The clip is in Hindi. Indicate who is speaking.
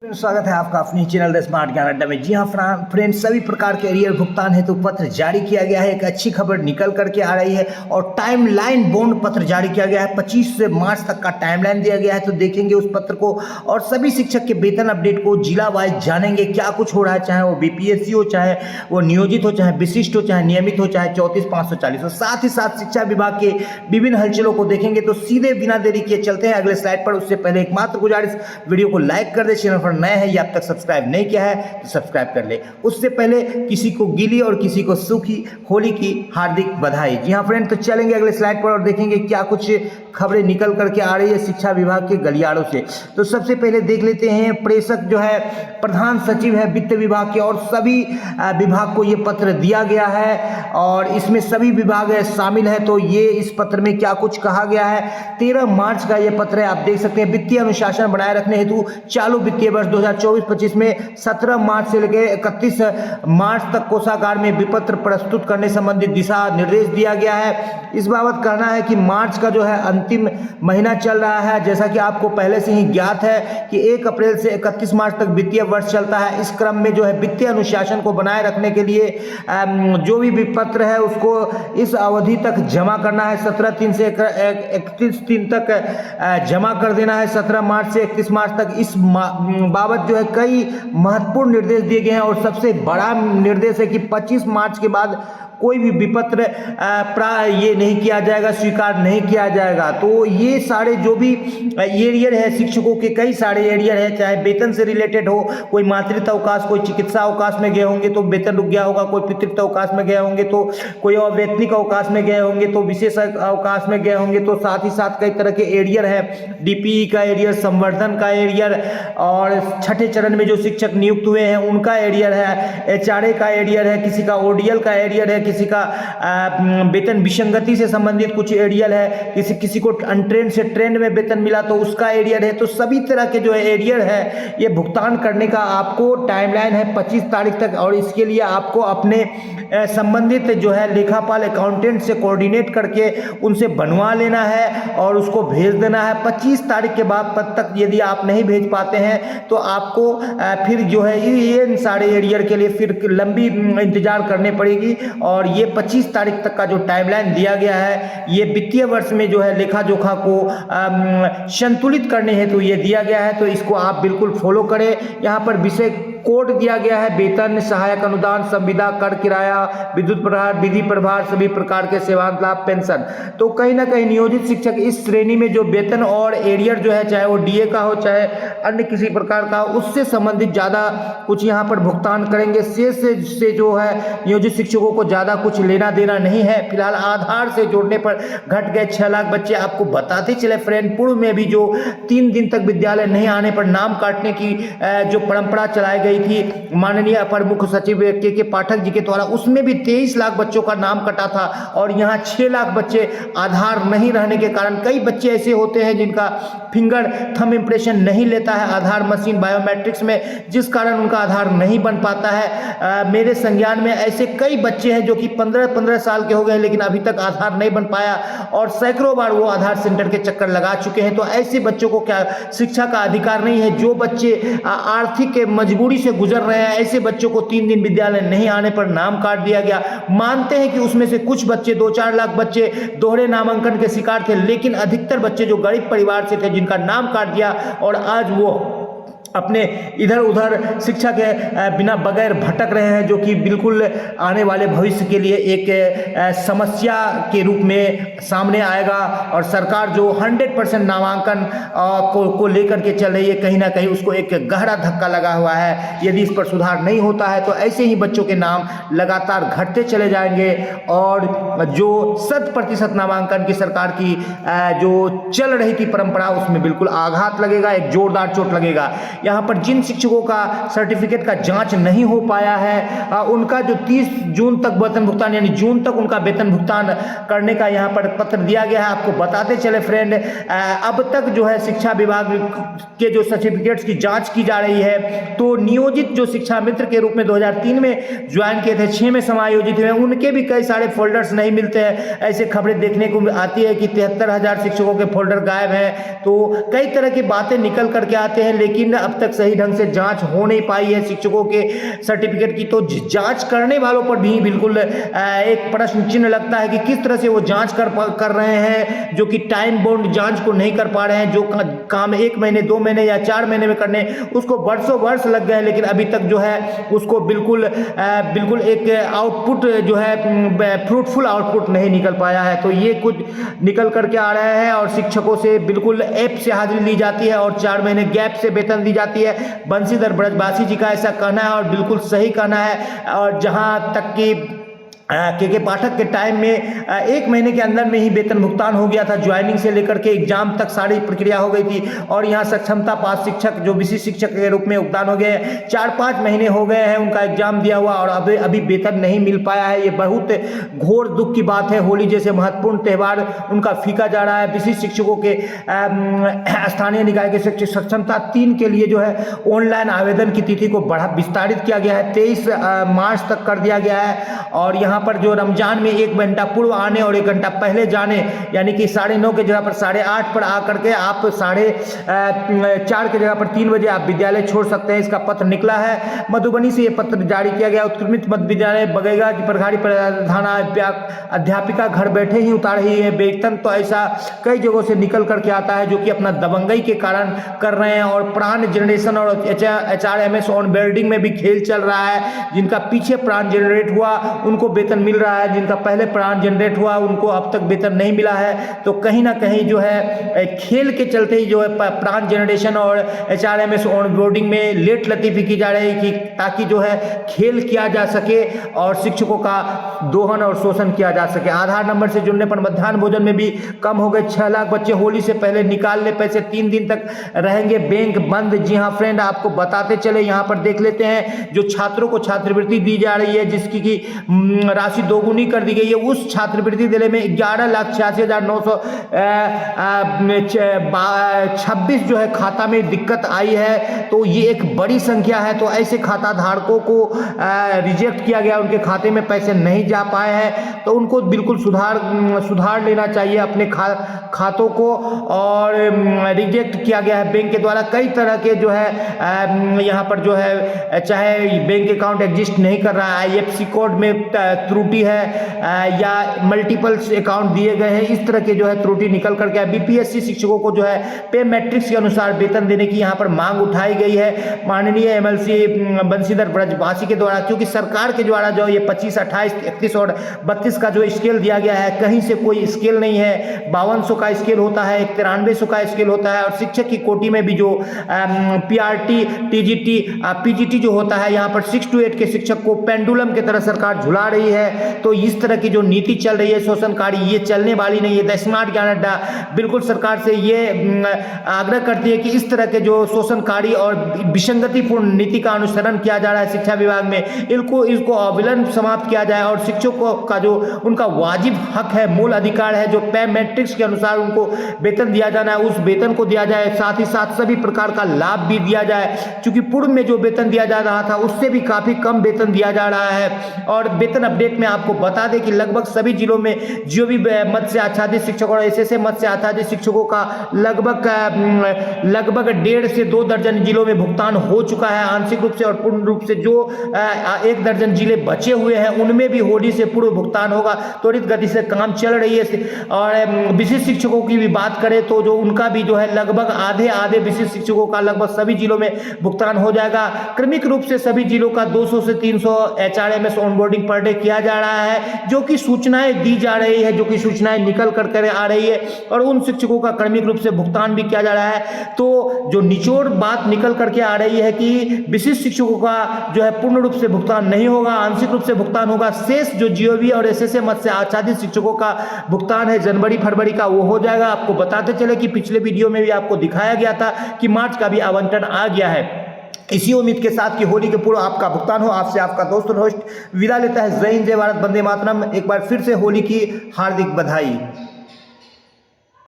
Speaker 1: स्वागत है आपका अपने चैनल द स्मार्ट ज्ञान अड्डा में। जी हाँ फ्रेंड्स, सभी प्रकार के एरियर भुगतान हेतु पत्र जारी किया गया है। एक अच्छी खबर निकल करके आ रही है और टाइमलाइन बॉन्ड पत्र जारी किया गया है। 25 मार्च तक का टाइमलाइन दिया गया है, तो देखेंगे उस पत्र को और सभी शिक्षक के वेतन अपडेट को जिला वाइज जानेंगे क्या कुछ हो रहा है, चाहे वो बीपीएससी हो, चाहे वो नियोजित हो, चाहे विशिष्ट हो, चाहे नियमित हो, चाहे 34,540 हो। साथ ही साथ शिक्षा विभाग के विभिन्न हलचलों को देखेंगे। तो सीधे बिना देरी किए चलते हैं अगले स्लाइड पर। उससे पहले एकमात्र गुजारिश, वीडियो को लाइक कर दे, चैनल पर नए हैं या अब तक सब्सक्राइब नहीं किया है तो सब्सक्राइब कर ले। उससे पहले किसी को गीली और किसी को सूखी होली की हार्दिक बधाई। जी हाँ फ्रेंड, तो चलेंगे अगले स्लाइड पर और देखेंगे क्या कुछ खबरें निकल करके आ रही है शिक्षा विभाग के गलियारों से। तो सबसे पहले देख लेते हैं, प्रेषक जो है प्रधान सचिव है वित्त विभाग के और सभी विभाग को ये पत्र दिया गया है और इसमें सभी विभाग शामिल है। तो ये इस पत्र में क्या कुछ कहा गया है, 13 मार्च का ये पत्र है, आप देख सकते हैं। वित्तीय अनुशासन बनाए रखने हेतु चालू वित्तीय वर्ष 2024-25 में 17 मार्च से लेकर 31 मार्च तक कोषागार में विपत्र प्रस्तुत करने संबंधी दिशा निर्देश दिया गया है। इस बाबत कहना है कि मार्च का जो है अंतिम महीना चल रहा है, जैसा कि आपको पहले से ही ज्ञात है कि 1 अप्रैल से 31 मार्च तक वित्तीय वर्ष चलता है। इस क्रम में जो है वित्तीय अनुशासन को बनाए रखने के लिए जो भी विपत्र है उसको इस अवधि तक जमा करना है। 17/3 से 31/3 तक जमा कर देना है। 17 मार्च से 31 मार्च तक इस बाबत जो है कई महत्वपूर्ण निर्देश दिए गए हैं और सबसे बड़ा निर्देश है कि 25 मार्च के बाद कोई भी विपत्र ये नहीं किया जाएगा, स्वीकार नहीं किया जाएगा। तो ये सारे जो भी एरियर है शिक्षकों के, कई सारे एरियर है, चाहे वेतन से रिलेटेड हो, कोई मातृत्व अवकाश, कोई चिकित्सा अवकाश में गए होंगे तो वेतन रुक गया होगा, कोई पितृत्व अवकाश में गए होंगे तो, कोई अवैतनिक अवकाश में गए होंगे तो, विशेष अवकाश में गए होंगे तो, साथ ही साथ कई तरह के एरियर है, डीपीई का एरियर, संवर्धन का एरियर और छठे चरण में जो शिक्षक नियुक्त हुए हैं उनका एरियर है, एचआरए का एरियर है, किसी का ओडीएल का एरियर है, किसी का वेतन विसंगति से संबंधित कुछ एरियर है, किसी को अनट्रेंड से ट्रेंड में वेतन मिला तो उसका एरियर है। तो सभी तरह के जो है एरियर है ये भुगतान करने का आपको टाइमलाइन है 25 तारीख तक और इसके लिए आपको अपने संबंधित जो है लेखापाल अकाउंटेंट से कोऑर्डिनेट करके उनसे बनवा लेना है और उसको भेज देना है। 25 तारीख के बाद तक यदि आप नहीं भेज पाते हैं तो आपको फिर जो है ये सारे एरियर के लिए फिर लंबी इंतजार करनी पड़ेगी। और ये 25 तारीख तक का जो टाइमलाइन दिया गया है ये वित्तीय वर्ष में जो है लेखा जोखा को संतुलित करने हेतु ये दिया गया है, तो इसको आप बिल्कुल फॉलो करें। यहाँ पर विषय कोड दिया गया है, वेतन, सहायक अनुदान, संविदा, कर, किराया, विद्युत प्रभार, विधि प्रभार, सभी प्रकार के सेवांत लाभ, पेंशन। तो कहीं ना कहीं नियोजित शिक्षक इस श्रेणी में जो वेतन और एरियर जो है, चाहे वो डीए का हो चाहे अन्य किसी प्रकार का, उससे संबंधित ज़्यादा कुछ यहाँ पर भुगतान करेंगे। शेष से जो है नियोजित शिक्षकों को ज़्यादा कुछ लेना देना नहीं है। फिलहाल आधार से जोड़ने पर घट गए 6 लाख बच्चे। आपको बताते चले फ्रेंड, पूर्व में भी जो 3 दिन तक विद्यालय नहीं आने पर नाम काटने की जो परंपरा चलाई गई थी माननीय अपर मुख्य सचिव के पाठक जी के द्वारा, उसमें भी 23 लाख बच्चों का नाम कटा था और यहाँ 6 लाख बच्चे आधार नहीं रहने के कारण, कई बच्चे ऐसे होते हैं जिनका फिंगर थंब इंप्रेशन नहीं लेता है आधार मशीन बायोमेट्रिक्स में, जिस कारण उनका आधार नहीं बन पाता है। मेरे संज्ञान में ऐसे कई बच्चे हैं जो कि 15-15 साल के हो गए लेकिन अभी तक आधार नहीं बन पाया और सैकड़ों बार वो आधार सेंटर के चक्कर लगा चुके हैं। तो ऐसे बच्चों को क्या शिक्षा का अधिकार नहीं है? जो बच्चे आर्थिक मजबूरी से गुजर रहे हैं, ऐसे बच्चों को 3 दिन विद्यालय नहीं आने पर नाम काट दिया गया। मानते हैं कि उसमें से कुछ बच्चे, 2-4 लाख बच्चे दोहरे नामांकन के शिकार थे, लेकिन अधिकतर बच्चे जो गरीब परिवार से थे जिनका नाम काट दिया और आज वो अपने इधर उधर शिक्षा के बिना बगैर भटक रहे हैं, जो कि बिल्कुल आने वाले भविष्य के लिए एक समस्या के रूप में सामने आएगा। और सरकार जो 100% नामांकन को लेकर के चल रही है, कहीं ना कहीं उसको एक गहरा धक्का लगा हुआ है। यदि इस पर सुधार नहीं होता है तो ऐसे ही बच्चों के नाम लगातार घटते चले जाएंगे और जो 100% नामांकन की सरकार की जो चल रही थी परंपरा, उसमें बिल्कुल आघात लगेगा, एक जोरदार चोट लगेगा। यहाँ पर जिन शिक्षकों का सर्टिफिकेट का जांच नहीं हो पाया है उनका जो 30 जून तक वेतन भुगतान, यानी जून तक उनका वेतन भुगतान करने का यहाँ पर पत्र दिया गया है। आपको बताते चले फ्रेंड, अब तक जो है शिक्षा विभाग के जो सर्टिफिकेट्स की जांच की जा रही है, तो नियोजित जो शिक्षा मित्र के रूप में 2003 में ज्वाइन किए थे, 6 में समायोजित हुए, उनके भी कई सारे फोल्डर्स नहीं मिलते हैं। ऐसे खबरें देखने को आती है कि 73,000 शिक्षकों के फोल्डर गायब हैं। तो कई तरह की बातें निकल करके आते हैं, लेकिन अब तक सही ढंग से जांच हो नहीं पाई है शिक्षकों के सर्टिफिकेट की। तो जांच करने वालों पर भी बिल्कुल एक प्रश्न चिन्ह लगता है कि किस तरह से वो जांच कर रहे हैं, जो कि टाइम बाउंड जांच को नहीं कर पा रहे हैं। जो काम 1 महीने 2 महीने या 4 महीने में करने उसको वर्षों वर्ष लग गए, लेकिन अभी तक जो है उसको बिल्कुल एक आउटपुट जो है फ्रूटफुल आउटपुट नहीं निकल पाया है। तो ये कुछ निकल करके आ रहे हैं और शिक्षकों से बिल्कुल ऐप से हाजिरी ली जाती है और 4 महीने गैप से वेतन दी जाती है। बंशीधर ब्रजवासी जी का ऐसा कहना है और बिल्कुल सही कहना है। और जहां तक कि के पाठक के टाइम में 1 महीने के अंदर में ही वेतन भुगतान हो गया था। ज्वाइनिंग से लेकर के एग्जाम तक सारी प्रक्रिया हो गई थी और यहाँ सक्षमता पास शिक्षक जो विशिष्ट शिक्षक के रूप में भुगतान हो गए। 4-5 महीने हो गए हैं उनका एग्जाम दिया हुआ और अभी वेतन नहीं मिल पाया है। ये बहुत घोर दुख की बात है। होली जैसे महत्वपूर्ण त्यौहार उनका फीका जा रहा है। विशिष्ट शिक्षकों के स्थानीय निकाय के शिक्षक सक्षमता 3 के लिए जो है ऑनलाइन आवेदन की तिथि को विस्तारित किया गया है, 23 मार्च तक कर दिया गया है। और यहाँ पर जो रमजान में 1 घंटा पूर्व आने और 1 घंटा पहले जाने, यानी कि 9:30 के जगह पर 8:30 पर आकर के आप 4:30 के जगह पर 3 बजे आप विद्यालय छोड़ सकते हैं। इसका पत्र निकला है मधुबनी से। ये पत्र जारी किया गया। उत्क्रमित मध्य विद्यालय बगेगा की प्रभारी प्रधान अध्यापिका घर बैठे ही उतार रही है वेतन। तो ऐसा कई जगहों से निकल करके आता है जो कि अपना दबंगई के कारण कर रहे हैं। और प्राण जनरेशन और HRMS ऑन बोर्डिंग में भी खेल चल रहा है। जिनका पीछे प्राण जनरेट हुआ उनको वेतन मिल रहा है, जिनका पहले प्राण जनरेट हुआ उनको अब तक वेतन नहीं मिला है। तो कहीं ना कहीं जो है खेल के चलते ही जो है प्राण जनरेशन और HRMS ऑन बोर्डिंग में लेट लतीफी की जा रही है कि ताकि जो है खेल किया जा सके और शिक्षकों का दोहन और शोषण किया जा सके। आधार नंबर से जुड़ने पर मध्याह्न भोजन में भी कम हो गए। 6 लाख बच्चे होली से पहले निकाल ले पैसे, 3 दिन तक रहेंगे बैंक बंद। जी हाँ फ्रेंड, आपको बताते चले, यहाँ पर देख लेते हैं जो छात्रों को छात्रवृत्ति दी जा रही है जिसकी की राशि दोगुनी कर दी गई है। उस छात्रवृत्ति दिले में 11,86,926 जो है खाता में दिक्कत आई है। तो ये एक बड़ी संख्या है। तो ऐसे खाता धारकों को रिजेक्ट किया गया, उनके खाते में पैसे नहीं जा पाए हैं। तो उनको बिल्कुल सुधार लेना चाहिए अपने खातों को। और रिजेक्ट किया गया है बैंक के द्वारा कई तरह के जो है यहाँ पर जो है चाहे बैंक अकाउंट एग्जिस्ट नहीं कर रहा है, IFSC कोड में त्रुटि है या मल्टीपल अकाउंट दिए गए हैं, इस तरह के जो है त्रुटि निकल करके BPSC शिक्षकों को जो है पे मैट्रिक्स के अनुसार वेतन देने की यहाँ पर मांग उठाई गई है माननीय MLC बंशीधर ब्रजवासी के द्वारा। क्योंकि सरकार के द्वारा जो ये 25, 28, 31 और 32 का जो स्केल दिया गया है, कहीं से कोई स्केल नहीं है। 5200 का स्केल होता है, 9300 का स्केल होता है। और शिक्षक की कोटि में भी जो PRT, TGT, PGT जो होता है, यहाँ पर 6 to 8 के शिक्षक को पेंडुलम की तरह सरकार झुला रही है। तो इस तरह की जो नीति चल रही है शोषणकारी, ये चलने वाली नहीं है। द स्मार्ट ज्ञान अड्डा बिल्कुल सरकार से ये आग्रह करती है कि इस तरह के जो शोषणकारी और विसंगतिपूर्ण नीति का अनुसरण किया जा रहा है शिक्षा विभाग में, इसको अविलंब समाप्त किया जाए। और शिक्षकों का जो उनका वाजिब हक है, मूल अधिकार है, जो पे मैट्रिक्स के अनुसार उनको वेतन दिया जाना है, उस वेतन को दिया जाए। साथ ही साथ सभी प्रकार का लाभ भी दिया जाए, क्योंकि पूर्व में जो वेतन दिया जा रहा था उससे भी काफी कम वेतन दिया जा रहा है। और वेतन अपडेट में आपको बता दें कि लगभग सभी जिलों में GOV मद से आच्छादित शिक्षकों और SSA मद से आच्छादित शिक्षकों का लगभग 1.5 से 2 दर्जन जिलों में भुगतान हो चुका है आंशिक रूप से। और पूर्ण रूप से जो 1 दर्जन जिले बचे हुए हैं उनमें भी होली से पूर्व भुगतान होगा। त्वरित गति से काम चल रही है। और विशिष्ट शिक्षकों की भी बात करें तो जो उनका भी जो है लगभग आधे विशिष्ट शिक्षकों का लगभग सभी जिलों में भुगतान हो जाएगा। क्रमिक रूप से सभी जिलों का 200 से 300 HRMS ऑनबोर्डिंग पर डे किया जा रहा है, जो कि सूचनाएं दी जा रही है, जो कि सूचनाएं निकल कर आ रही है। और उन शिक्षकों का क्रमिक रूप से भुगतान भी किया जा रहा है। तो जो निचोड़ बात निकल करके आ रही है कि विशिष्ट शिक्षकों का जो है पूर्ण रूप से भुगतान नहीं होगा, आंशिक रूप से भुगतान होगा। शेष जो GOV और SSA मद से आच्छादित शिक्षकों का भुगतान है जनवरी फरवरी का, वो हो जाएगा। आपको बताते चले कि पिछले वीडियो में भी आपको दिखाया गया था कि मार्च का भी आवंटन आ गया है। इसी उम्मीद के साथ कि होली के पूर्व आपका भुगतान हो, आपसे आपका दोस्त और होस्ट विदा लेता है। जय हिंद, जय भारत, वंदे मातरम। एक बार फिर से होली की हार्दिक बधाई।